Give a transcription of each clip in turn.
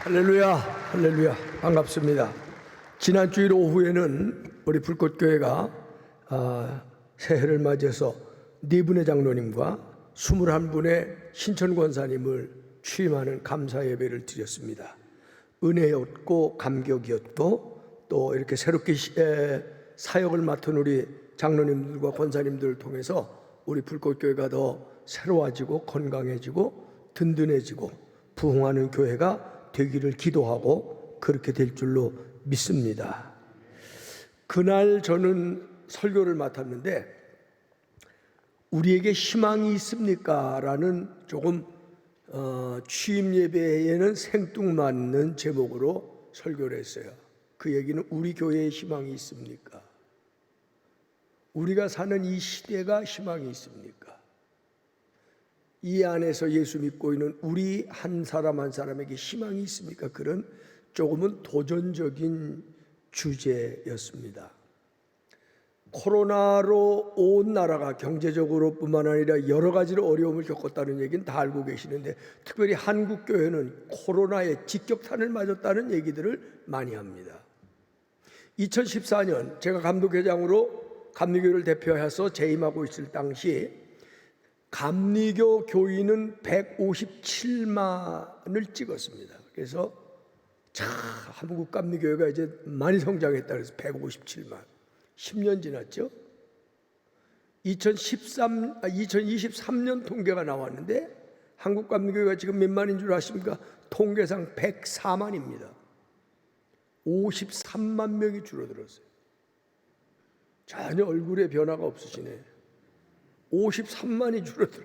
할렐루야, 할렐루야, 반갑습니다. 지난 주일 오후에는 우리 불꽃교회가 새해를 맞이해서 4분의 장로님과 21분의 신천 권사님을 취임하는 감사 예배를 드렸습니다. 은혜였고 감격이었고 또 이렇게 새롭게 사역을 맡은 우리 장로님들과 권사님들을 통해서 우리 불꽃교회가 더 새로워지고 건강해지고 든든해지고 부흥하는 교회가 되기를 기도하고 그렇게 될 줄로 믿습니다. 그날 저는 설교를 맡았는데 우리에게 희망이 있습니까? 라는 조금 취임 예배에는 생뚱맞는 제목으로 설교를 했어요. 그 얘기는 우리 교회에 희망이 있습니까? 우리가 사는 이 시대가 희망이 있습니까? 이 안에서 예수 믿고 있는 우리 한 사람 한 사람에게 희망이 있습니까? 그런 조금은 도전적인 주제였습니다. 코로나로 온 나라가 경제적으로 뿐만 아니라 여러 가지로 어려움을 겪었다는 얘기는 다 알고 계시는데 특별히 한국교회는 코로나에 직격탄을 맞았다는 얘기들을 많이 합니다. 2014년 제가 감독회장으로 감리교를 대표해서 재임하고 있을 당시 감리교 교인은 157만을 찍었습니다. 그래서 한국 감리교회가 이제 많이 성장했다 그래서 157만. 10년 지났죠. 2023년 통계가 나왔는데 한국 감리교회가 지금 몇 만인 줄 아십니까? 통계상 104만입니다. 53만 명이 줄어들었어요. 전혀 얼굴에 변화가 없으시네. 53만이 줄어들어.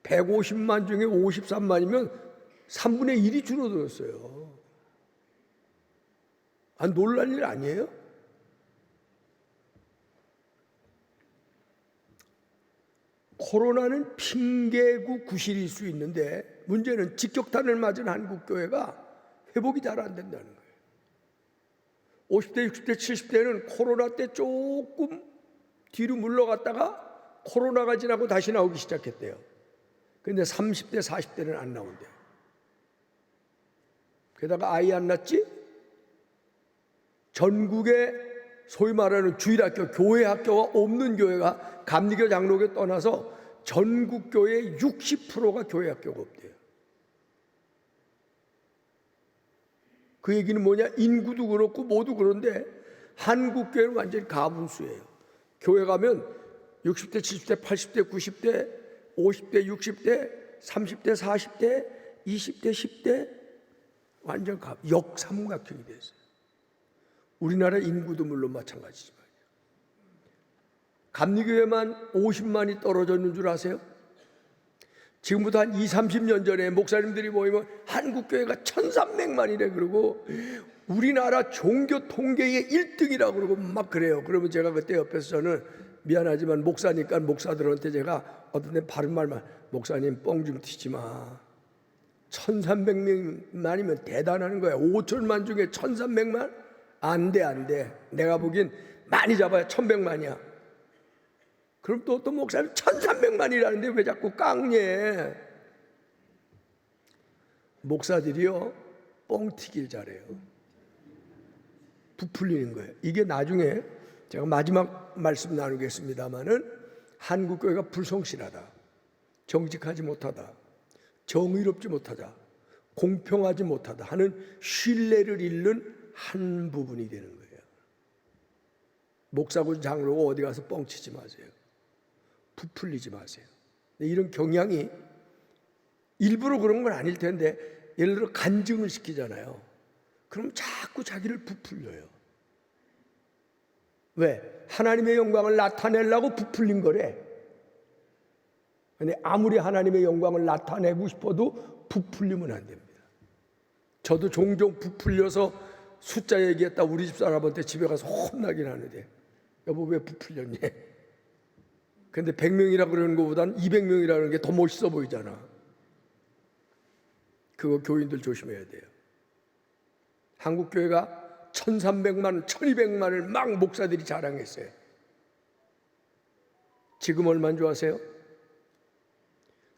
150만 중에 53만이면 3분의 1이 줄어들었어요. 놀랄 일 아니에요? 코로나는 핑계고 구실일 수 있는데 문제는 직격탄을 맞은 한국교회가 회복이 잘 안 된다는 거예요. 50대, 60대, 70대는 코로나 때 조금 뒤로 물러갔다가 코로나가 지나고 다시 나오기 시작했대요. 그런데 30대, 40대는 안 나온대요. 게다가 아이 안 낳지? 전국에 소위 말하는 주일학교, 교회 학교가 없는 교회가 감리교 장로교 떠나서 전국 교회의 60%가 교회 학교가 없대요. 그 얘기는 뭐냐? 인구도 그렇고 모두 그런데 한국 교회는 완전히 가분수예요. 교회 가면 60대, 70대, 80대, 90대, 50대, 60대, 30대, 40대, 20대, 10대 완전 역삼각형이 됐어요. 우리나라 인구도 물론 마찬가지지만 감리교회만 50만이 떨어졌는 줄 아세요? 지금부터 한 20, 30년 전에 목사님들이 모이면 한국교회가 1300만이래 그러고 우리나라 종교 통계의 1등이라고 그러고 막 그래요. 그러면 제가 그때 옆에서 저는 미안하지만 목사니까 목사들한테 제가 어떤 데 바른 말만 목사님 뻥 좀 튀지 마. 1300만이면 대단한 거야. 5천만 중에 1300만? 안 돼. 내가 보기엔 많이 잡아야 1100만이야. 그럼 또 어떤 목사님 1300만이라는데 왜 자꾸 깡해? 목사들이요 뻥 튀길 잘해요. 부풀리는 거예요. 이게 나중에 제가 마지막 말씀 나누겠습니다마는 한국교회가 불성실하다, 정직하지 못하다, 정의롭지 못하다, 공평하지 못하다 하는 신뢰를 잃는 한 부분이 되는 거예요. 목사고 장로고 어디 가서 뻥치지 마세요. 부풀리지 마세요. 이런 경향이 일부러 그런 건 아닐 텐데 예를 들어 간증을 시키잖아요. 그럼 자꾸 자기를 부풀려요. 왜? 하나님의 영광을 나타내려고 부풀린 거래. 근데 아무리 하나님의 영광을 나타내고 싶어도 부풀리면 안 됩니다. 저도 종종 부풀려서 숫자 얘기했다 우리 집 사람한테 집에 가서 혼나긴 하는데 여보 왜 부풀렸니? 근데 100명이라 그러는 것보다는 200명이라는 게 더 멋있어 보이잖아. 그거 교인들 조심해야 돼요. 한국교회가 1300만, 1200만을 막 목사들이 자랑했어요. 지금 얼마인 줄 아세요?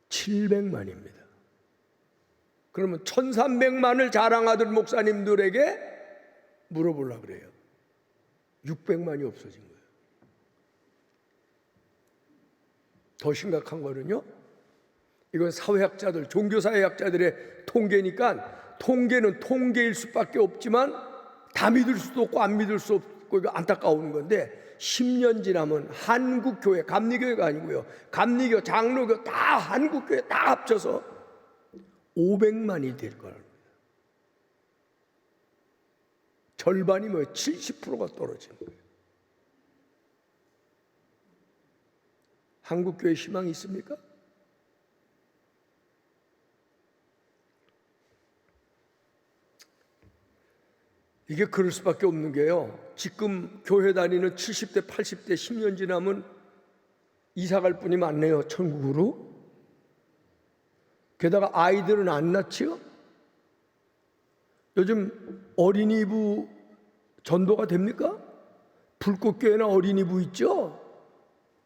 700만입니다. 그러면 1300만을 자랑하던 목사님들에게 물어보려고 그래요. 600만이 없어진 거예요. 더 심각한 거는요, 이건 사회학자들, 종교사회학자들의 통계니까 통계는 통계일 수밖에 없지만 다 믿을 수도 없고 안 믿을 수 없고, 이거 안타까운 건데 10년 지나면 한국교회, 감리교회가 아니고요, 감리교, 장로교 다 한국교회 다 합쳐서 500만이 될 거랍니다. 절반이 70%가 떨어지는 거예요. 한국교회 희망이 있습니까? 이게 그럴 수밖에 없는 게요, 지금 교회 다니는 70대, 80대 10년 지나면 이사 갈 분이 많네요, 천국으로. 게다가 아이들은 안 낳지요? 요즘 어린이부 전도가 됩니까? 불꽃교회나 어린이부 있죠?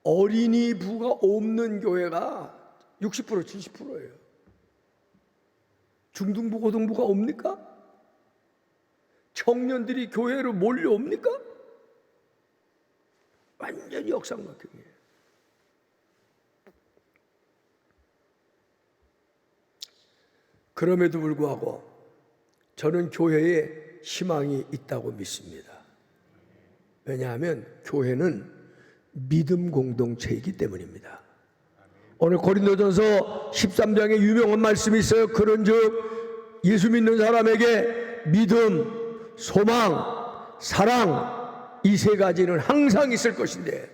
어린이부가 없는 교회가 60%, 70%예요. 중등부, 고등부가 옵니까? 청년들이 교회로 몰려옵니까? 완전히 역상막형이에요. 그럼에도 불구하고 저는 교회에 희망이 있다고 믿습니다. 왜냐하면 교회는 믿음 공동체이기 때문입니다. 오늘 고린도전서 13장에 유명한 말씀이 있어요. 그런즉 예수 믿는 사람에게 믿음, 소망, 사랑, 이 세 가지는 항상 있을 것인데,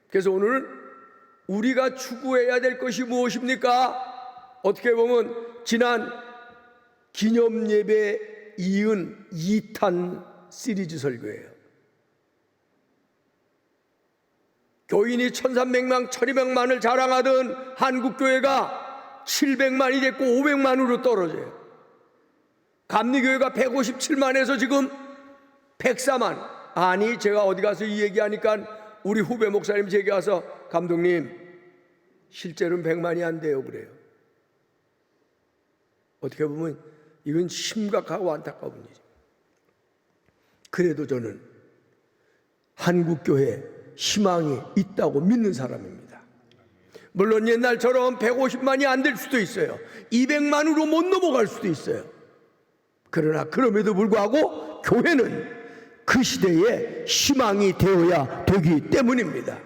그래서 오늘 우리가 추구해야 될 것이 무엇입니까? 어떻게 보면 지난 기념예배 이은 2탄 시리즈 설교예요. 교인이 1300만, 1200만을 자랑하던 한국교회가 700만이 됐고 500만으로 떨어져요. 감리교회가 157만에서 지금 104만. 아니, 제가 어디 가서 이 얘기하니까 우리 후배 목사님 제게 와서, 감독님 실제로는 100만이 안 돼요 그래요. 어떻게 보면 이건 심각하고 안타까운 일이죠. 그래도 저는 한국교회에 희망이 있다고 믿는 사람입니다. 물론 옛날처럼 150만이 안 될 수도 있어요. 200만으로 못 넘어갈 수도 있어요. 그러나 그럼에도 불구하고 교회는 그 시대에 희망이 되어야 되기 때문입니다.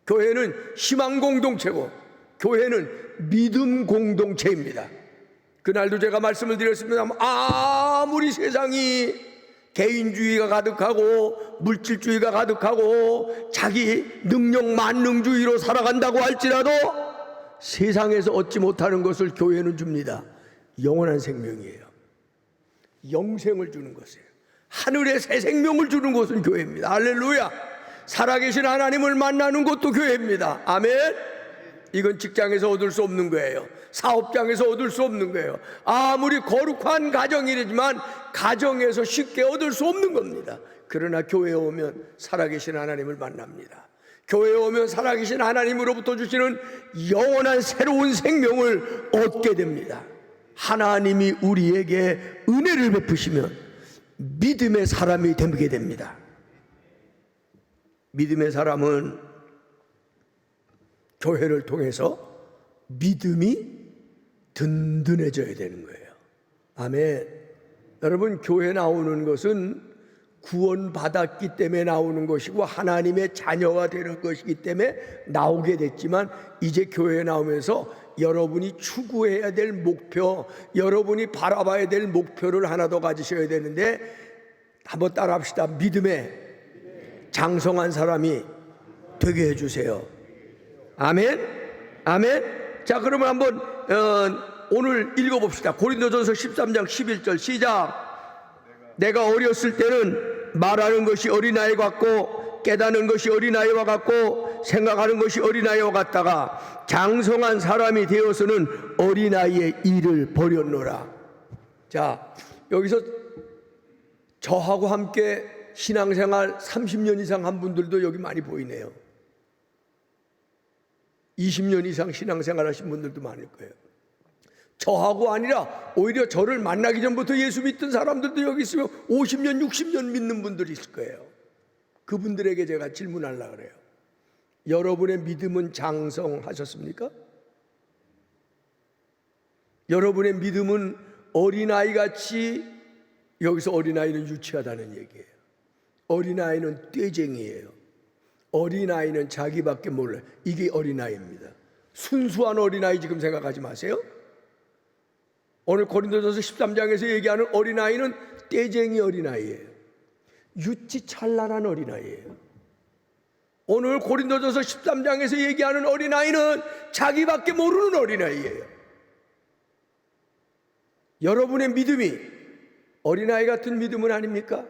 교회는 희망 공동체고 교회는 믿음 공동체입니다. 그날도 제가 말씀을 드렸습니다. 아무리 세상이 개인주의가 가득하고 물질주의가 가득하고 자기 능력 만능주의로 살아간다고 할지라도 세상에서 얻지 못하는 것을 교회는 줍니다. 영원한 생명이에요. 영생을 주는 것이에요. 하늘의 새 생명을 주는 것은 교회입니다. 할렐루야. 살아계신 하나님을 만나는 것도 교회입니다. 아멘. 이건 직장에서 얻을 수 없는 거예요. 사업장에서 얻을 수 없는 거예요. 아무리 거룩한 가정이지만 가정에서 쉽게 얻을 수 없는 겁니다. 그러나 교회에 오면 살아계신 하나님을 만납니다. 교회에 오면 살아계신 하나님으로부터 주시는 영원한 새로운 생명을 얻게 됩니다. 하나님이 우리에게 은혜를 베푸시면 믿음의 사람이 되게 됩니다. 믿음의 사람은 교회를 통해서 믿음이 든든해져야 되는 거예요. 아멘. 여러분, 교회 나오는 것은 구원받았기 때문에 나오는 것이고 하나님의 자녀가 되는 것이기 때문에 나오게 됐지만, 이제 교회에 나오면서 여러분이 추구해야 될 목표, 여러분이 바라봐야 될 목표를 하나 더 가지셔야 되는데, 한번 따라 합시다. 믿음에 장성한 사람이 되게 해주세요. 아멘. 아멘. 자, 그러면 한번 오늘 읽어봅시다. 고린도전서 13장 11절 시작. 내가 어렸을 때는 말하는 것이 어린아이 같고 깨닫는 것이 어린아이와 같고 생각하는 것이 어린아이와 같다가 장성한 사람이 되어서는 어린아이의 일을 버렸노라. 자, 여기서 저하고 함께 신앙생활 30년 이상 한 분들도 여기 많이 보이네요. 20년 이상 신앙생활 하신 분들도 많을 거예요. 저하고 아니라 오히려 저를 만나기 전부터 예수 믿던 사람들도 여기 있으면 50년, 60년 믿는 분들이 있을 거예요. 그분들에게 제가 질문하려고 그래요. 여러분의 믿음은 장성하셨습니까? 여러분의 믿음은 어린아이같이, 여기서 어린아이는 유치하다는 얘기예요. 어린아이는 떼쟁이에요. 어린아이는 자기밖에 몰라요. 이게 어린아이입니다. 순수한 어린아이 지금 생각하지 마세요. 오늘 고린도전서 13장에서 얘기하는 어린아이는 떼쟁이 어린아이예요. 유치찬란한 어린아이예요. 오늘 고린도전서 13장에서 얘기하는 어린아이는 자기밖에 모르는 어린아이예요. 여러분의 믿음이 어린아이 같은 믿음은 아닙니까?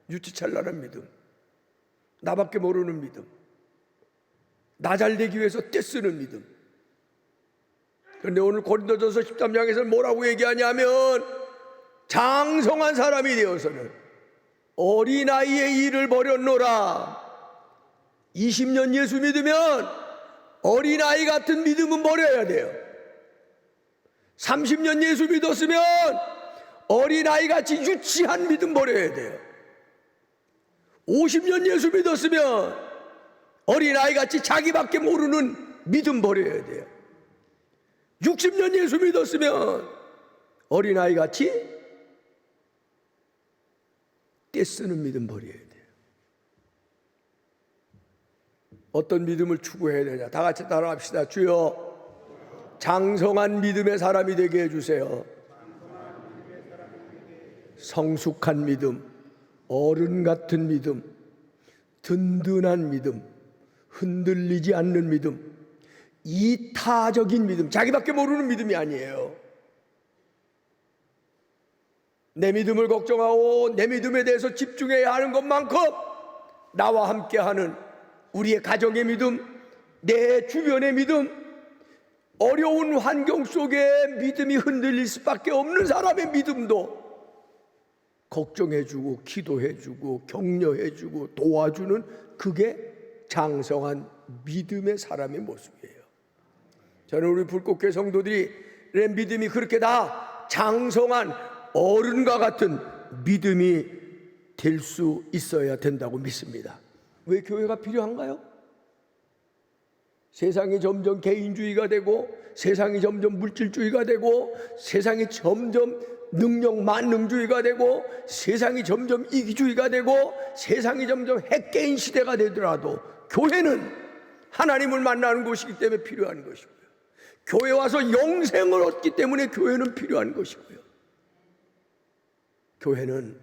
유치찬란한 믿음, 나밖에 모르는 믿음, 나 잘되기 위해서 떼쓰는 믿음. 그런데 오늘 고린도전서 13장에서 뭐라고 얘기하냐면, 장성한 사람이 되어서는 어린아이의 일을 버렸노라. 20년 예수 믿으면 어린아이 같은 믿음은 버려야 돼요. 30년 예수 믿었으면 어린아이같이 유치한 믿음 버려야 돼요. 50년 예수 믿었으면 어린아이같이 자기밖에 모르는 믿음 버려야 돼요. 60년 예수 믿었으면 어린아이같이 떼쓰는 믿음 버려야 돼요. 어떤 믿음을 추구해야 되냐? 다 같이 따라합시다. 주여, 장성한 믿음의 사람이 되게 해주세요. 성숙한 믿음, 어른 같은 믿음, 든든한 믿음, 흔들리지 않는 믿음, 이타적인 믿음, 자기밖에 모르는 믿음이 아니에요. 내 믿음을 걱정하고 내 믿음에 대해서 집중해야 하는 것만큼 나와 함께하는 우리의 가정의 믿음, 내 주변의 믿음, 어려운 환경 속에 믿음이 흔들릴 수밖에 없는 사람의 믿음도 걱정해주고 기도해주고 격려해주고 도와주는, 그게 장성한 믿음의 사람의 모습이에요. 저는 우리 불꽃교회 성도들의 믿음이 그렇게 다 장성한 어른과 같은 믿음이 될 수 있어야 된다고 믿습니다. 왜 교회가 필요한가요? 세상이 점점 개인주의가 되고, 세상이 점점 물질주의가 되고, 세상이 점점 능력 만능주의가 되고, 세상이 점점 이기주의가 되고, 세상이 점점 핵개인 시대가 되더라도 교회는 하나님을 만나는 곳이기 때문에 필요한 것이고요. 교회 와서 영생을 얻기 때문에 교회는 필요한 것이고요. 교회는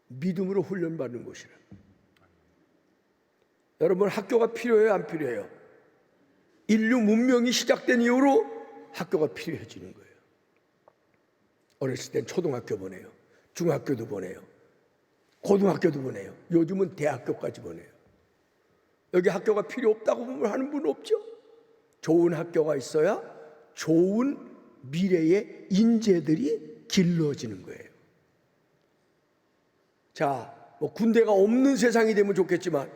믿음으로 훈련받는 곳이라. 여러분, 학교가 필요해요, 안 필요해요? 인류 문명이 시작된 이후로 학교가 필요해지는 거예요. 어렸을 땐 초등학교 보내요, 중학교도 보내요, 고등학교도 보내요, 요즘은 대학교까지 보내요. 여기 학교가 필요 없다고 하는 분 없죠? 좋은 학교가 있어야 좋은 미래의 인재들이 길러지는 거예요. 자, 뭐 군대가 없는 세상이 되면 좋겠지만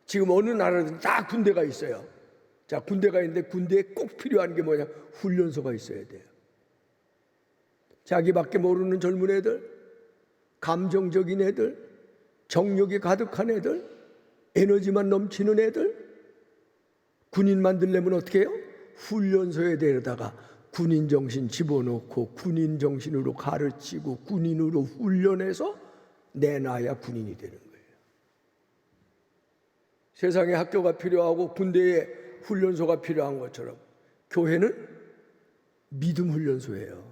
지금 어느 나라든 다 군대가 있어요. 자, 군대가 있는데 군대에 꼭 필요한 게 뭐냐? 훈련소가 있어야 돼요. 자기밖에 모르는 젊은 애들, 감정적인 애들, 정욕이 가득한 애들, 에너지만 넘치는 애들, 군인 만들려면 어떻게 해요? 훈련소에 데려다가 군인 정신 집어넣고 군인 정신으로 가르치고 군인으로 훈련해서 내놔야 군인이 되는 거예요. 세상에 학교가 필요하고 군대에 훈련소가 필요한 것처럼 교회는 믿음 훈련소예요.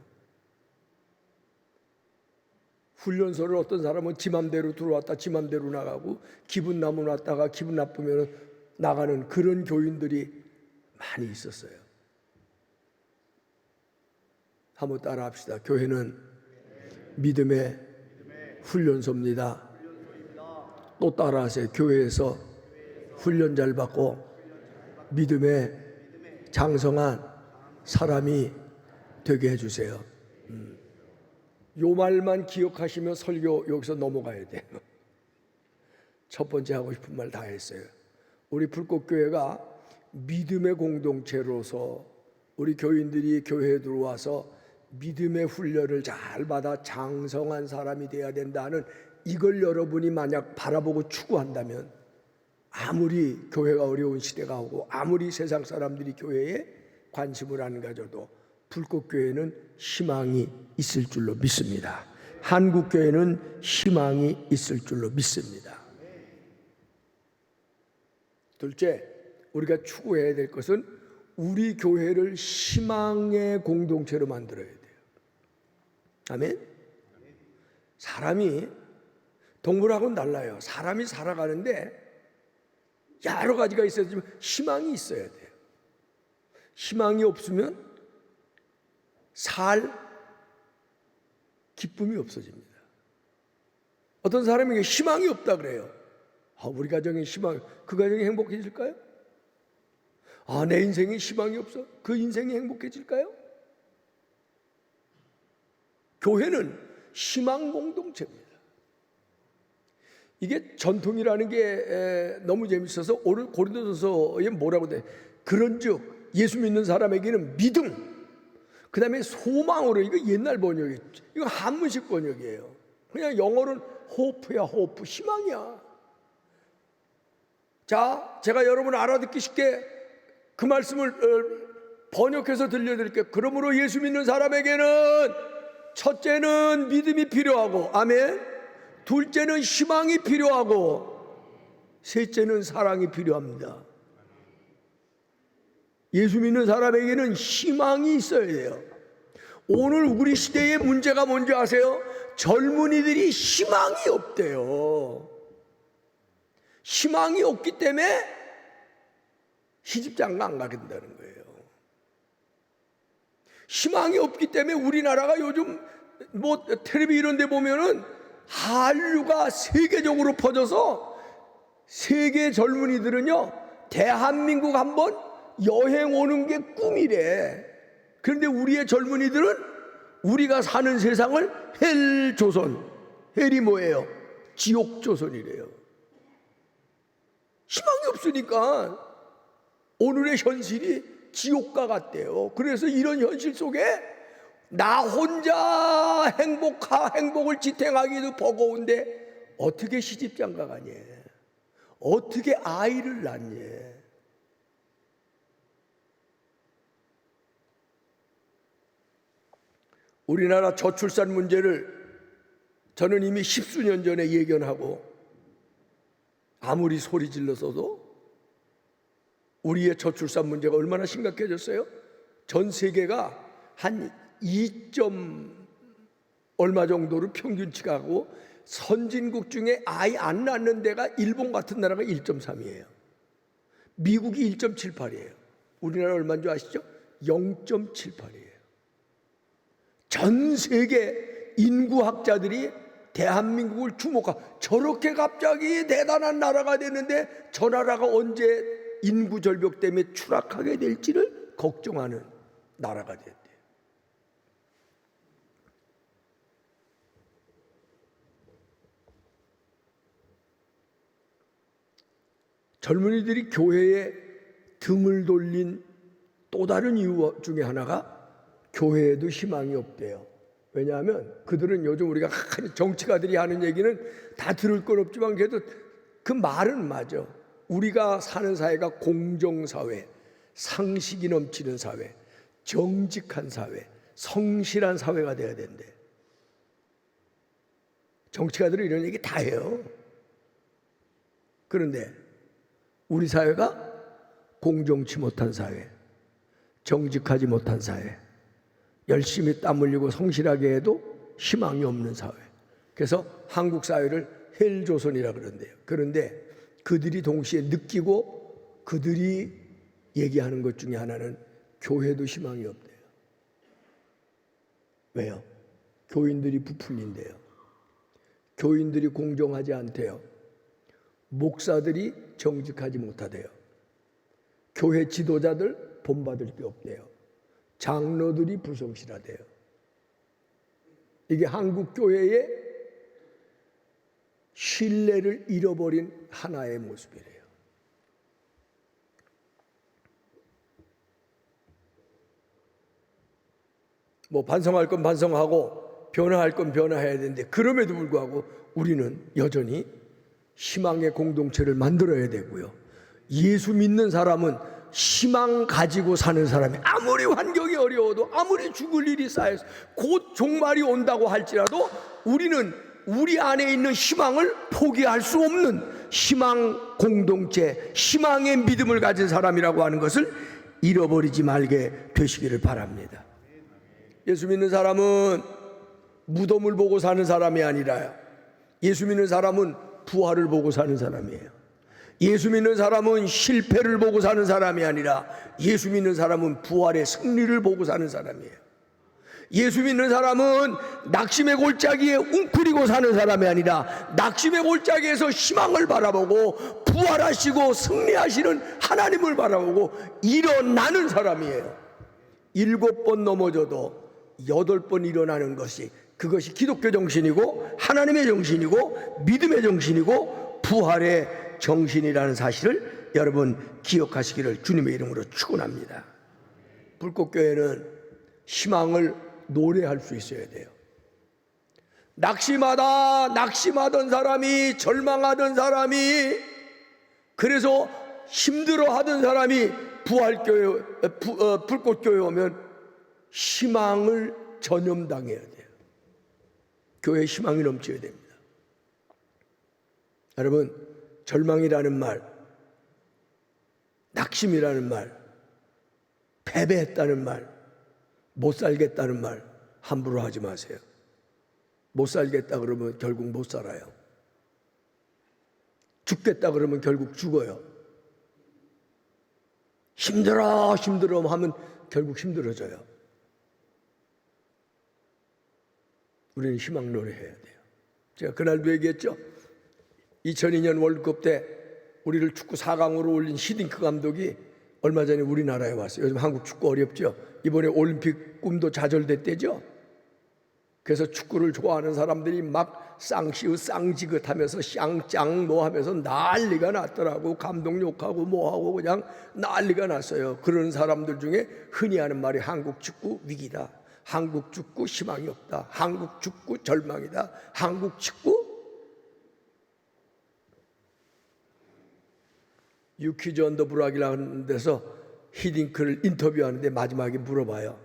훈련소를 어떤 사람은 지 맘대로 들어왔다 지 맘대로 나가고, 기분 나면 왔다가 기분 나쁘면 나가는 그런 교인들이 많이 있었어요. 한번 따라 합시다. 교회는 믿음의 훈련소입니다. 또 따라 하세요. 교회에서 훈련 잘 받고 믿음의 장성한 사람이 되게 해주세요. 요 말만 기억하시면 설교 여기서 넘어가야 돼요. 첫 번째 하고 싶은 말 다 했어요. 우리 불꽃교회가 믿음의 공동체로서 우리 교인들이 교회에 들어와서 믿음의 훈련을 잘 받아 장성한 사람이 되어야 된다는 이걸 여러분이 만약 바라보고 추구한다면 아무리 교회가 어려운 시대가 오고 아무리 세상 사람들이 교회에 관심을 안 가져도 불꽃교회는 희망이 있을 줄로 믿습니다. 한국교회는 희망이 있을 줄로 믿습니다. 둘째, 우리가 추구해야 될 것은 우리 교회를 희망의 공동체로 만들어야 돼요. 아멘? 사람이 동물하고는 달라요. 사람이 살아가는데 여러 가지가 있어야지만 희망이 있어야 돼요. 희망이 없으면 살 기쁨이 없어집니다. 어떤 사람에게 희망이 없다 그래요. 우리 가정에 희망, 그 가정이 행복해질까요? 내 인생에 희망이 없어. 그 인생이 행복해질까요? 교회는 희망 공동체입니다. 이게 전통이라는 게 너무 재밌어서 오늘 고린도전서에 뭐라고 돼? 그런즉 예수 믿는 사람에게는 믿음, 그 다음에 소망으로, 이거 옛날 번역이에요. 이거 한문식 번역이에요. 그냥 영어로는 호프야, 호프, 희망이야. 자, 제가 여러분 알아듣기 쉽게 그 말씀을 번역해서 들려드릴게요. 그러므로 예수 믿는 사람에게는 첫째는 믿음이 필요하고, 아멘. 둘째는 희망이 필요하고, 셋째는 사랑이 필요합니다. 예수 믿는 사람에게는 희망이 있어야 돼요. 오늘 우리 시대의 문제가 뭔지 아세요? 젊은이들이 희망이 없대요. 희망이 없기 때문에 시집장가 안 가게 된다는 거예요. 희망이 없기 때문에 우리나라가 요즘 텔레비 이런 데 보면은 한류가 세계적으로 퍼져서 세계 젊은이들은요, 대한민국 한번 여행 오는 게 꿈이래. 그런데 우리의 젊은이들은 우리가 사는 세상을 헬조선, 헬이 뭐예요? 지옥조선이래요. 희망이 없으니까 오늘의 현실이 지옥과 같대요. 그래서 이런 현실 속에 나 혼자 행복을 지탱하기도 버거운데 어떻게 시집장가 가냐, 어떻게 아이를 낳냐. 우리나라 저출산 문제를 저는 이미 십수년 전에 예견하고 아무리 소리 질러서도 우리의 저출산 문제가 얼마나 심각해졌어요? 전 세계가 한 2점 얼마 정도로 평균치가 하고 선진국 중에 아이 안 낳는 데가 일본 같은 나라가 1.3이에요. 미국이 1.78이에요. 우리나라 얼마인 줄 아시죠? 0.78이에요. 전 세계 인구학자들이 대한민국을 주목하고 저렇게 갑자기 대단한 나라가 되는데 저 나라가 언제 인구 절벽 때문에 추락하게 될지를 걱정하는 나라가 됐대요. 젊은이들이 교회에 등을 돌린 또 다른 이유 중에 하나가 교회에도 희망이 없대요. 왜냐하면 그들은 요즘 우리가 정치가들이 하는 얘기는 다 들을 건 없지만 그래도 그 말은 맞아. 우리가 사는 사회가 공정사회, 상식이 넘치는 사회, 정직한 사회, 성실한 사회가 돼야 된대. 정치가들은 이런 얘기 다 해요. 그런데 우리 사회가 공정치 못한 사회, 정직하지 못한 사회, 열심히 땀 흘리고 성실하게 해도 희망이 없는 사회. 그래서 한국 사회를 헬조선이라 그런대요. 그런데 그들이 동시에 느끼고 그들이 얘기하는 것 중에 하나는 교회도 희망이 없대요. 왜요? 교인들이 부풀린대요. 교인들이 공정하지 않대요. 목사들이 정직하지 못하대요. 교회 지도자들 본받을 게 없대요. 장로들이 불성실하대요. 이게 한국 교회의 신뢰를 잃어버린 하나의 모습이래요. 뭐 반성할 건 반성하고 변화할 건 변화해야 되는데, 그럼에도 불구하고 우리는 여전히 희망의 공동체를 만들어야 되고요. 예수 믿는 사람은 희망 가지고 사는 사람이, 아무리 환경이 어려워도, 아무리 죽을 일이 쌓여서 곧 종말이 온다고 할지라도 우리는 우리 안에 있는 희망을 포기할 수 없는 희망 공동체, 희망의 믿음을 가진 사람이라고 하는 것을 잃어버리지 말게 되시기를 바랍니다. 예수 믿는 사람은 무덤을 보고 사는 사람이 아니라, 예수 믿는 사람은 부활을 보고 사는 사람이에요. 예수 믿는 사람은 실패를 보고 사는 사람이 아니라, 예수 믿는 사람은 부활의 승리를 보고 사는 사람이에요. 예수 믿는 사람은 낙심의 골짜기에 웅크리고 사는 사람이 아니라, 낙심의 골짜기에서 희망을 바라보고 부활하시고 승리하시는 하나님을 바라보고 일어나는 사람이에요. 7번 넘어져도 8번 일어나는 것이, 그것이 기독교 정신이고 하나님의 정신이고 믿음의 정신이고 부활의 정신이라는 사실을 여러분 기억하시기를 주님의 이름으로 축원합니다. 불꽃교회는 희망을 노래할 수 있어야 돼요. 낙심하던 사람이, 절망하던 사람이, 그래서 힘들어하던 사람이 불꽃교회 오면 희망을 전염당해야 돼요. 교회에 희망이 넘쳐야 됩니다. 여러분, 절망이라는 말, 낙심이라는 말, 패배했다는 말, 못 살겠다는 말 함부로 하지 마세요. 못 살겠다 그러면 결국 못 살아요. 죽겠다 그러면 결국 죽어요. 힘들어 하면 결국 힘들어져요. 우리는 희망 노래해야 돼요. 제가 그날도 얘기했죠. 2002년 월드컵 때 우리를 축구 4강으로 올린 히딩크 감독이 얼마 전에 우리나라에 왔어요. 요즘 한국 축구 어렵죠. 이번에 올림픽 꿈도 좌절됐대죠. 그래서 축구를 좋아하는 사람들이 막 쌍시읒 쌍지긋 하면서 쌍짱 뭐 하면서 난리가 났더라고. 감독 욕하고 뭐하고 그냥 난리가 났어요. 그런 사람들 중에 흔히 하는 말이 한국 축구 위기다, 한국 축구 희망이 없다, 한국 축구 절망이다, 한국 축구. 유퀴즈 언더 브락이라는 데서 히딩크를 인터뷰하는데 마지막에 물어봐요.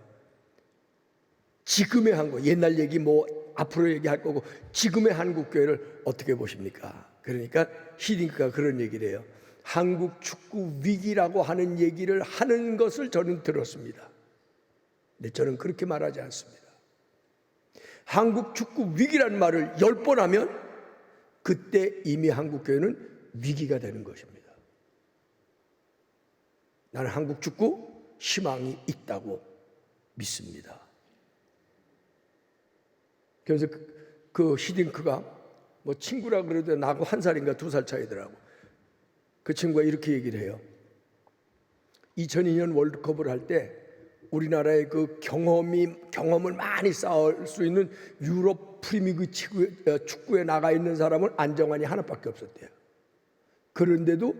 지금의 한국, 옛날 얘기 뭐 앞으로 얘기할 거고, 지금의 한국 교회를 어떻게 보십니까? 그러니까 히딩크가 그런 얘기를 해요. 한국 축구 위기라고 하는 얘기를 하는 것을 저는 들었습니다. 근데 저는 그렇게 말하지 않습니다. 한국 축구 위기라는 말을 10번 하면 그때 이미 한국 교회는 위기가 되는 것입니다. 나는 한국 축구 희망이 있다고 믿습니다. 그래서 그 히딩크가 뭐 친구라 그래도 나하고 1살인가 2살 차이더라고. 그 친구가 이렇게 얘기를 해요. 2002년 월드컵을 할 때 우리나라의 그 경험을 많이 쌓을 수 있는 유럽 프리미그 축구에 나가 있는 사람은 안정환이 하나밖에 없었대요. 그런데도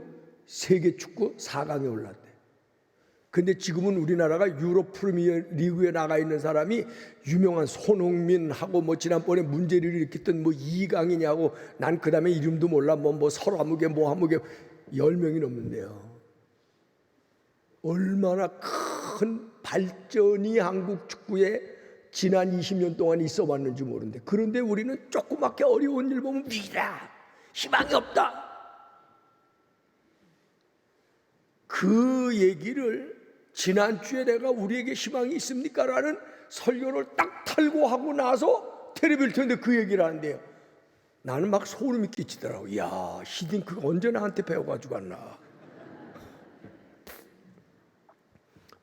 세계 축구 4강에 올랐대. 근데 지금은 우리나라가 유럽 프리미어 리그에 나가 있는 사람이 유명한 손흥민하고 뭐 지난번에 문제를 일으켰던 뭐 이강이냐고, 난 그 다음에 이름도 몰라, 뭐 설화무게 뭐 하무게 10명이 넘는데요. 얼마나 큰 발전이 한국 축구에 지난 20년 동안 있어 왔는지 모르는데, 그런데 우리는 조그맣게 어려운 일 보면 위기다, 희망이 없다. 그 얘기를 지난주에 내가 우리에게 희망이 있습니까? 라는 설교를 딱 털고 하고 나서 텔레비를 켰는데 그 얘기를 하는데요. 나는 막 소름이 끼치더라고. 이야, 히딩크가 언제 나한테 배워가지고 왔나.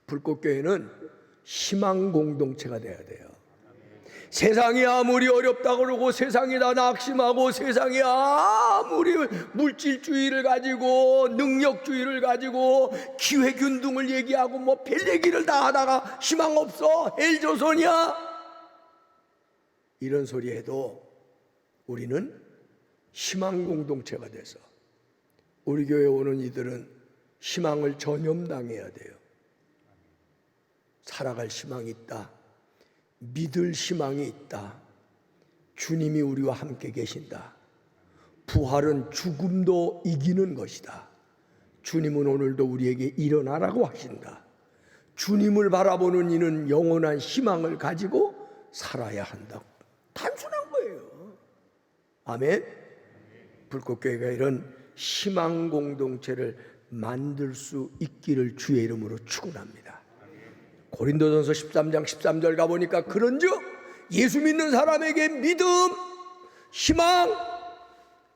불꽃교회는 희망 공동체가 돼야 돼요. 세상이 아무리 어렵다고 그러고, 세상이 다 낙심하고, 세상이 아무리 물질주의를 가지고 능력주의를 가지고 기회균등을 얘기하고 뭐 별 얘기를 다 하다가 희망 없어, 헬조선이야, 이런 소리 해도 우리는 희망 공동체가 돼서 우리 교회에 오는 이들은 희망을 전염당해야 돼요. 살아갈 희망이 있다. 믿을 희망이 있다. 주님이 우리와 함께 계신다. 부활은 죽음도 이기는 것이다. 주님은 오늘도 우리에게 일어나라고 하신다. 주님을 바라보는 이는 영원한 희망을 가지고 살아야 한다고. 단순한 거예요. 아멘. 불꽃교회가 이런 희망 공동체를 만들 수 있기를 주의 이름으로 축원합니다. 고린도전서 13장 13절 가보니까 그런즉 예수 믿는 사람에게 믿음, 희망,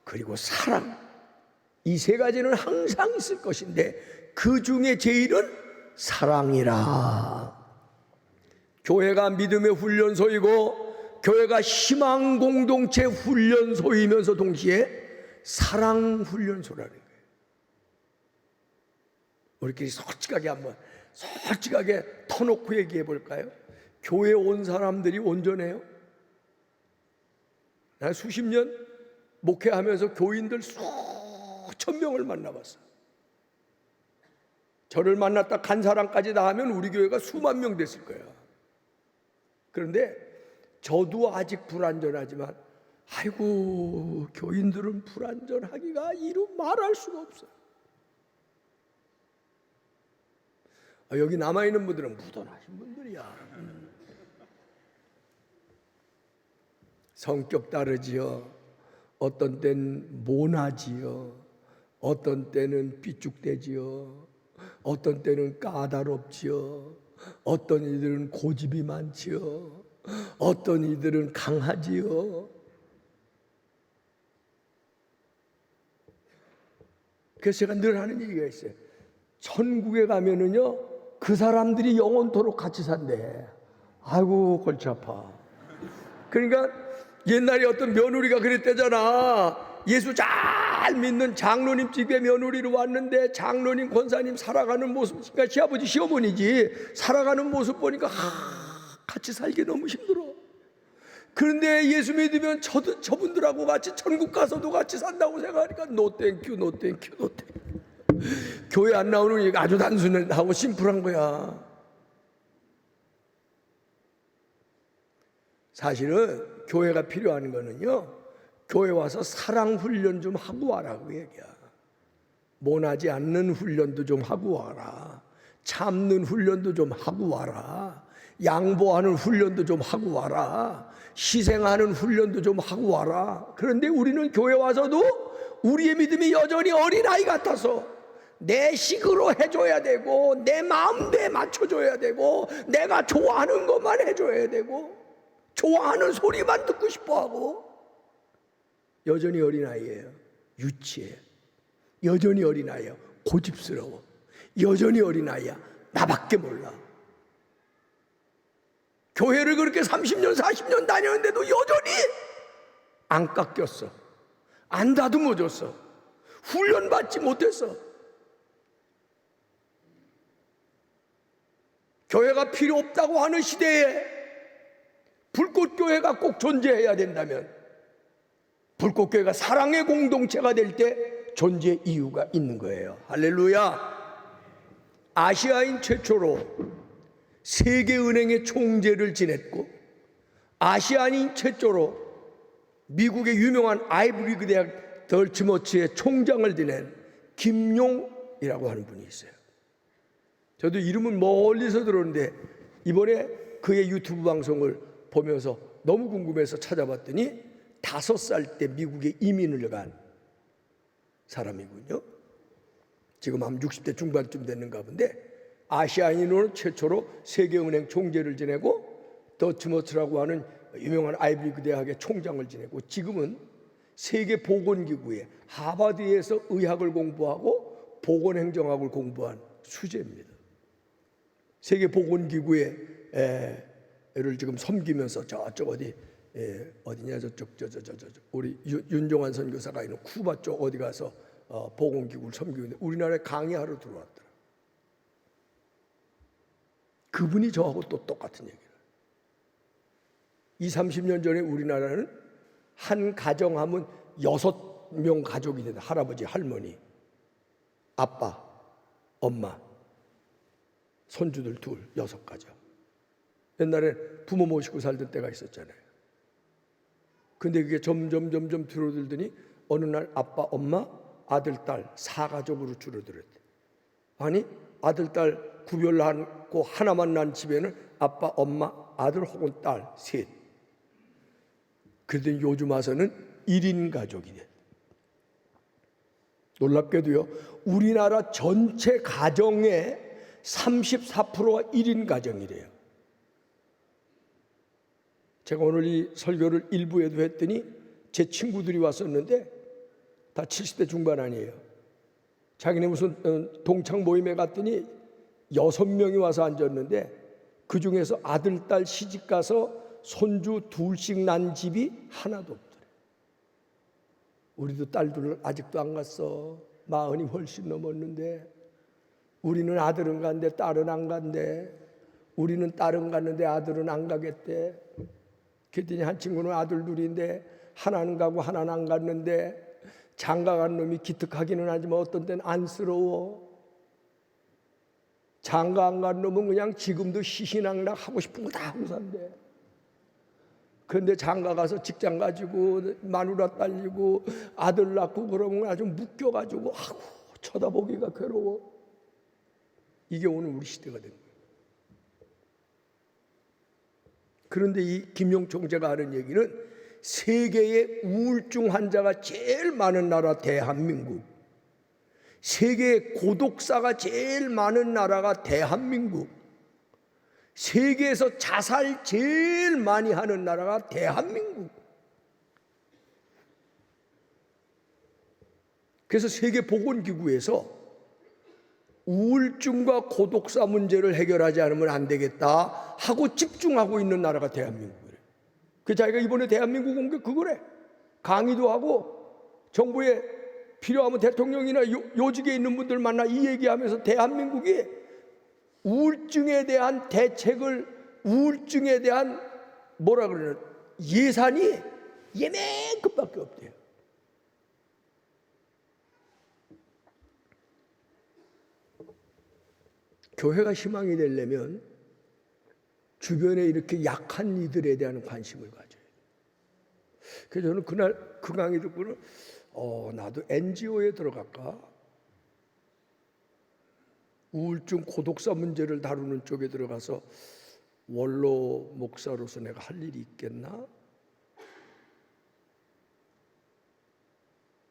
그리고 사랑, 이 세 가지는 항상 있을 것인데 그 중에 제일은 사랑이라. 교회가 믿음의 훈련소이고 교회가 희망 공동체 훈련소이면서 동시에 사랑 훈련소라는 거예요. 우리끼리 솔직하게 터놓고 얘기해 볼까요? 교회 온 사람들이 온전해요? 난 수십 년 목회하면서 교인들 수천 명을 만나봤어. 저를 만났다 간 사람까지 다 하면 우리 교회가 수만 명 됐을 거예요. 그런데 저도 아직 불완전하지만 아이고 교인들은 불완전하기가 이루 말할 수가 없어요. 여기 남아있는 분들은 무던하신 분들이야. 성격 다르지요. 어떤 때는 모나지요. 어떤 때는 삐죽대지요. 어떤 때는 까다롭지요. 어떤 이들은 고집이 많지요. 어떤 이들은 강하지요. 그래서 제가 늘 하는 얘기가 있어요. 천국에 가면은요, 그 사람들이 영원토록 같이 산대. 아이고 골치 아파. 그러니까 옛날에 어떤 며느리가 그랬대잖아. 예수 잘 믿는 장로님 집에 며느리로 왔는데 장로님 권사님 살아가는 모습, 그러니까 시아버지 시어머니지, 살아가는 모습 보니까 같이 살기 너무 힘들어. 그런데 예수 믿으면 저분들하고 같이 천국 가서도 같이 산다고 생각하니까 노 땡큐 노 땡큐 노 땡큐. 교회 안 나오는 얘기가 아주 단순하고 심플한 거야. 사실은 교회가 필요한 거는요, 교회 와서 사랑 훈련 좀 하고 와라고 얘기야. 모나지 않는 훈련도 좀 하고 와라. 참는 훈련도 좀 하고 와라. 양보하는 훈련도 좀 하고 와라. 희생하는 훈련도 좀 하고 와라. 그런데 우리는 교회 와서도 우리의 믿음이 여전히 어린아이 같아서 내 식으로 해줘야 되고 내 마음대에 맞춰줘야 되고 내가 좋아하는 것만 해줘야 되고 좋아하는 소리만 듣고 싶어하고 여전히 어린아이예요. 유치해. 여전히 어린아이예요. 고집스러워. 여전히 어린아이야. 나밖에 몰라. 교회를 그렇게 30년 40년 다녔는데도 여전히 안 깎였어. 안 다듬어졌어. 훈련받지 못했어. 교회가 필요 없다고 하는 시대에 불꽃교회가 꼭 존재해야 된다면 불꽃교회가 사랑의 공동체가 될 때 존재 이유가 있는 거예요. 할렐루야. 아시아인 최초로 세계은행의 총재를 지냈고 아시아인 최초로 미국의 유명한 아이브리그 대학 덜츠머치의 총장을 지낸 김용이라고 하는 분이 있어요. 저도 이름은 멀리서 들었는데 이번에 그의 유튜브 방송을 보면서 너무 궁금해서 찾아봤더니 5살 때 미국에 이민을 간 사람이군요. 지금 한 60대 중반쯤 됐는가 본데 아시아인으로 최초로 세계은행 총재를 지내고 더츠머츠라고 하는 유명한 아이브리그 대학의 총장을 지내고 지금은 세계보건기구에 하버드에서 의학을 공부하고 보건행정학을 공부한 수재입니다. 세계보건기구에를 지금 섬기면서 저쪽 어디냐 저쪽 우리 윤종환 선교사가 있는 쿠바 쪽 어디 가서 보건기구를 섬기는데 우리나라에 강의하러 들어왔더라. 그분이 저하고 또 똑같은 얘기를. 20-30년 전에 우리나라는 한 가정하면 6명 가족이 된다. 할아버지, 할머니, 아빠, 엄마, 손주들 2, 6가족. 옛날에 부모 모시고 살던 때가 있었잖아요. 근데 그게 점점 줄어들더니 어느 날 아빠, 엄마, 아들, 딸 4가족으로 줄어들었대. 아니 아들, 딸 구별하고 하나만 난 집에는 아빠, 엄마, 아들 혹은 딸 셋. 그랬더니 요즘 와서는 1인 가족이 돼. 놀랍게도요, 우리나라 전체 가정의 34%가 1인 가정이래요. 제가 오늘 이 설교를 일부에도 했더니 제 친구들이 왔었는데 다 70대 중반 아니에요. 자기네 무슨 동창 모임에 갔더니 6명이 와서 앉았는데 그 중에서 아들, 딸 시집 가서 손주 둘씩 난 집이 하나도 없더래. 우리도 딸들 아직도 안 갔어. 40이 훨씬 넘었는데 우리는 아들은 간대 딸은 안 간대. 우리는 딸은 갔는데 아들은 안 가겠대. 그랬더니 한 친구는 아들 둘인데 하나는 가고 하나는 안 갔는데 장가 간 놈이 기특하기는 하지만 어떤 때는 안쓰러워. 장가 안 간 놈은 그냥 지금도 시시낙낙 하고 싶은 거 다 하고 산대. 그런데 장가 가서 직장 가지고 마누라 딸리고 아들 낳고 그러면 아주 묶여가지고 아이고 쳐다보기가 괴로워. 이게 오늘 우리 시대가 된 거예요. 그런데 이 김용 총재가 하는 얘기는 세계의 우울증 환자가 제일 많은 나라 대한민국, 세계의 고독사가 제일 많은 나라가 대한민국, 세계에서 자살 제일 많이 하는 나라가 대한민국. 그래서 세계보건기구에서 우울증과 고독사 문제를 해결하지 않으면 안 되겠다 하고 집중하고 있는 나라가 대한민국이래. 그 자기가 이번에 대한민국 온 게 그거래. 강의도 하고 정부에 필요하면 대통령이나 요직에 있는 분들 만나 이 얘기하면서 대한민국이 우울증에 대한 대책을, 우울증에 대한 뭐라 그러나 예산이 예매급밖에 없대요. 교회가 희망이 되려면 주변에 이렇게 약한 이들에 대한 관심을 가져야 돼요. 그래서 저는 그날 그 강의 듣고는 나도 NGO에 들어갈까? 우울증, 고독사 문제를 다루는 쪽에 들어가서 원로 목사로서 내가 할 일이 있겠나?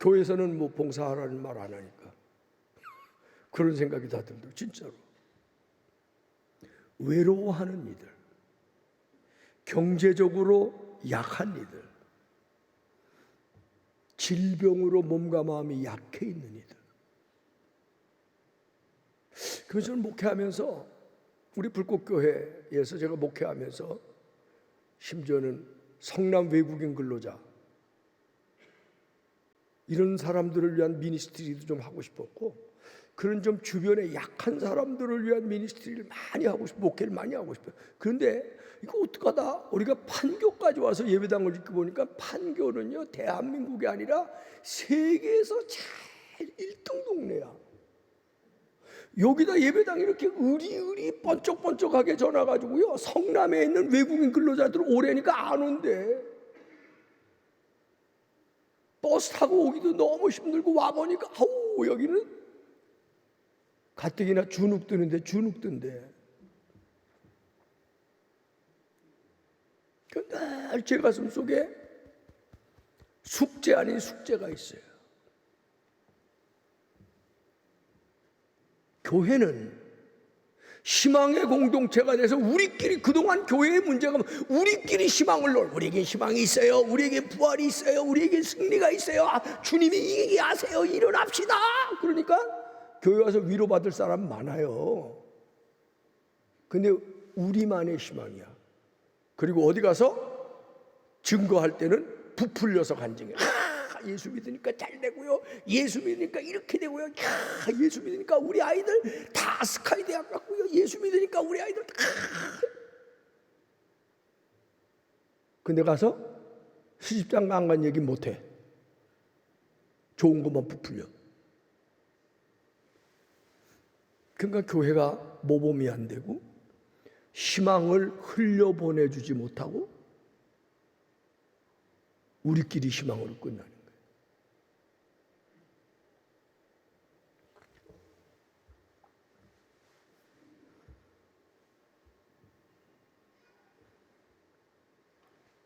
교회에서는 뭐 봉사하라는 말 안 하니까 그런 생각이 다 들더라고요. 진짜로. 외로워하는 이들, 경제적으로 약한 이들, 질병으로 몸과 마음이 약해 있는 이들. 그래서 저는 목회하면서 우리 불꽃교회에서 제가 목회하면서 심지어는 성남 외국인 근로자 이런 사람들을 위한 미니스트리도 좀 하고 싶었고 그런 좀 주변에 약한 사람들을 위한 미니스트리를 많이 하고 싶고 목회를 많이 하고 싶어요. 그런데 이거 어떡하다 우리가 판교까지 와서 예배당을 짓고 보니까 판교는요 대한민국이 아니라 세계에서 제일 1등 동네야. 여기다 예배당 이렇게 의리 번쩍번쩍하게 전화가지고요 성남에 있는 외국인 근로자들 오래니까 안 온대. 버스 타고 오기도 너무 힘들고 와보니까 아우 여기는 가뜩이나 주눅 드는데 주눅 든대. 늘 제 가슴 속에 숙제 아닌 숙제가 있어요. 교회는 희망의 공동체가 돼서 우리끼리 그동안 교회의 문제가 우리끼리 희망을 놓을 우리에게 희망이 있어요. 우리에게 부활이 있어요. 우리에게 승리가 있어요. 주님이 이기게 하세요. 일어납시다. 그러니까 교회 와서 위로받을 사람 많아요. 근데 우리만의 희망이야. 그리고 어디 가서 증거할 때는 부풀려서 간증해. 예수 믿으니까 잘 되고요. 예수 믿으니까 이렇게 되고요. 예수 믿으니까 우리 아이들 다 스카이 대학 갔고요. 예수 믿으니까 우리 아이들 다. 근데 가서 시집장가 안 간 얘기 못해. 좋은 것만 부풀려. 그러니까 교회가 모범이 안 되고 희망을 흘려보내주지 못하고 우리끼리 희망으로 끝나는 거예요.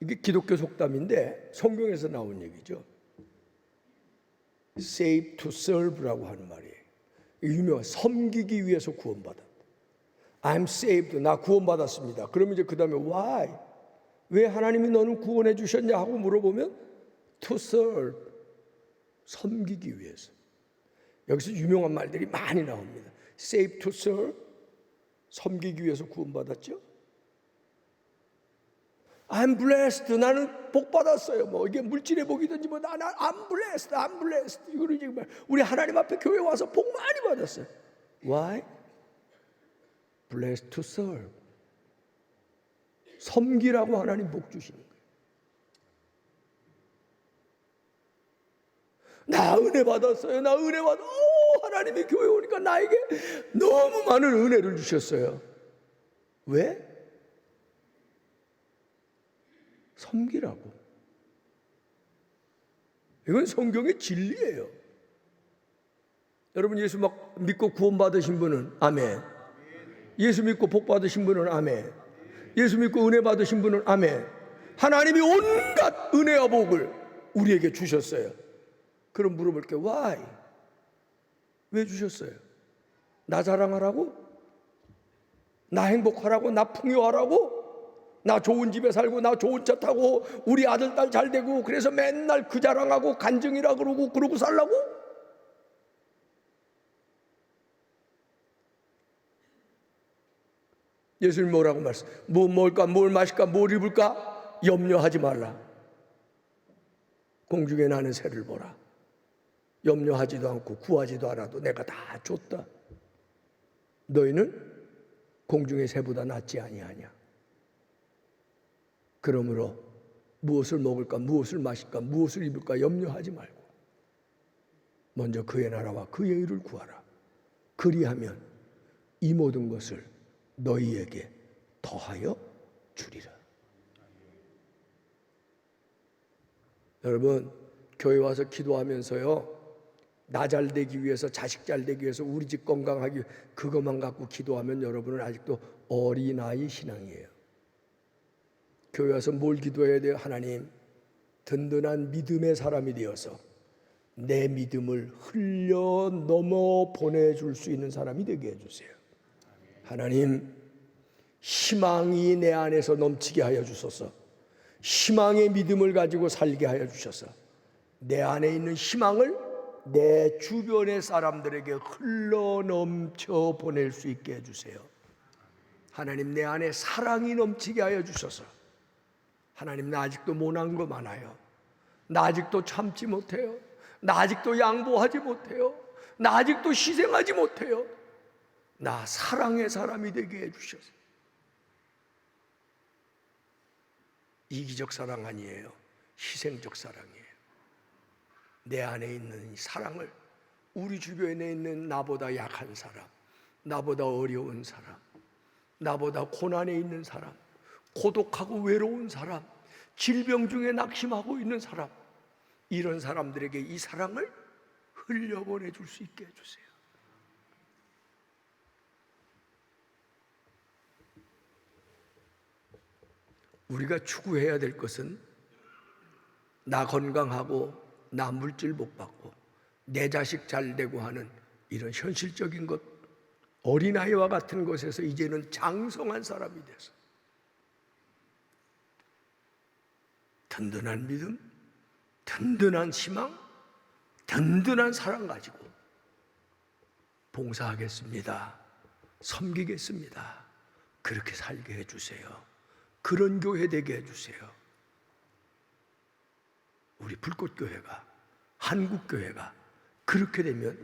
이게 기독교 속담인데 성경에서 나온 얘기죠. Save to serve라고 하는 말이에요. 유명한 섬기기 위해서 구원받았다. I'm saved. 나 구원받았습니다. 그러면 이제 그 다음에 why? 왜 하나님이 너는 구원해 주셨냐 하고 물어보면 to serve. 섬기기 위해서. 여기서 유명한 말들이 많이 나옵니다. Save to serve. 섬기기 위해서 구원받았죠. I'm blessed. 나는 복 받았어요. 뭐 이게 물질의 복이든지 뭐 나는 I'm blessed. I'm blessed. 이거는 정말 우리 하나님 앞에 교회 와서 복 많이 받았어요. Why? Blessed to serve. 섬기라고 하나님 복 주시는 거예요. 나 은혜 받았어요. 나 은혜 받아. 하나님이 교회 오니까 나에게 너무 많은 은혜를 주셨어요. 왜? 섬기라고. 이건 성경의 진리예요. 여러분 예수 믿고 구원 받으신 분은 아멘. 예수 믿고 복 받으신 분은 아멘. 예수 믿고 은혜 받으신 분은 아멘. 하나님이 온갖 은혜와 복을 우리에게 주셨어요. 그럼 물어볼게 why? 왜 주셨어요? 나 자랑하라고? 나 행복하라고? 나 풍요하라고? 나 좋은 집에 살고 나 좋은 차 타고 우리 아들 딸 잘 되고 그래서 맨날 그 자랑하고 간증이라 그러고 살라고? 예수님 뭐라고 말씀? 뭐 먹을까 뭘 마실까 뭘 입을까 염려하지 말라. 공중에 나는 새를 보라. 염려하지도 않고 구하지도 않아도 내가 다 줬다. 너희는 공중의 새보다 낫지 아니하냐. 그러므로 무엇을 먹을까 무엇을 마실까 무엇을 입을까 염려하지 말고 먼저 그의 나라와 그의 의를 구하라. 그리하면 이 모든 것을 너희에게 더하여 주리라. 여러분 교회 와서 기도하면서요 나 잘 되기 위해서 자식 잘 되기 위해서 우리 집 건강하기 그것만 갖고 기도하면 여러분은 아직도 어린아이 신앙이에요. 교회 와서 뭘 기도해야 돼요? 하나님 든든한 믿음의 사람이 되어서 내 믿음을 흘려 넘어 보내줄 수 있는 사람이 되게 해주세요. 하나님 희망이 내 안에서 넘치게 하여 주소서. 희망의 믿음을 가지고 살게 하여 주셔서 내 안에 있는 희망을 내 주변의 사람들에게 흘러 넘쳐 보낼 수 있게 해주세요. 하나님 내 안에 사랑이 넘치게 하여 주셔서 하나님 나 아직도 못한 거 많아요. 나 아직도 참지 못해요. 나 아직도 양보하지 못해요. 나 아직도 희생하지 못해요. 나 사랑의 사람이 되게 해주셔서. 이기적 사랑 아니에요. 희생적 사랑이에요. 내 안에 있는 이 사랑을 우리 주변에 있는 나보다 약한 사람, 나보다 어려운 사람, 나보다 고난에 있는 사람, 고독하고 외로운 사람, 질병 중에 낙심하고 있는 사람, 이런 사람들에게 이 사랑을 흘려보내 줄 수 있게 해주세요. 우리가 추구해야 될 것은 나 건강하고 나 물질 못 받고 내 자식 잘 되고 하는 이런 현실적인 것, 어린아이와 같은 것에서 이제는 장성한 사람이 돼서 든든한 믿음, 든든한 희망, 든든한 사랑 가지고 봉사하겠습니다. 섬기겠습니다. 그렇게 살게 해주세요. 그런 교회 되게 해주세요. 우리 불꽃교회가, 한국교회가 그렇게 되면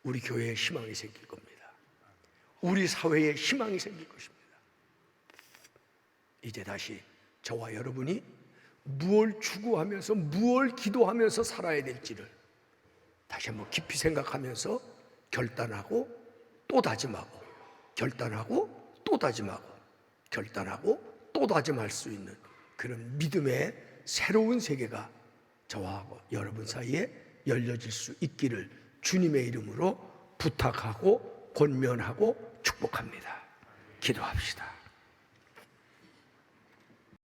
우리 교회에 희망이 생길 겁니다. 우리 사회에 희망이 생길 것입니다. 이제 다시 저와 여러분이 무엇을 추구하면서 무엇을 기도하면서 살아야 될지를 다시 한번 깊이 생각하면서 결단하고 또 다짐하고 결단하고 또 다짐하고 결단하고 또 다짐할 수 있는 그런 믿음의 새로운 세계가 저와 여러분 사이에 열려질 수 있기를 주님의 이름으로 부탁하고 권면하고 축복합니다. 기도합시다.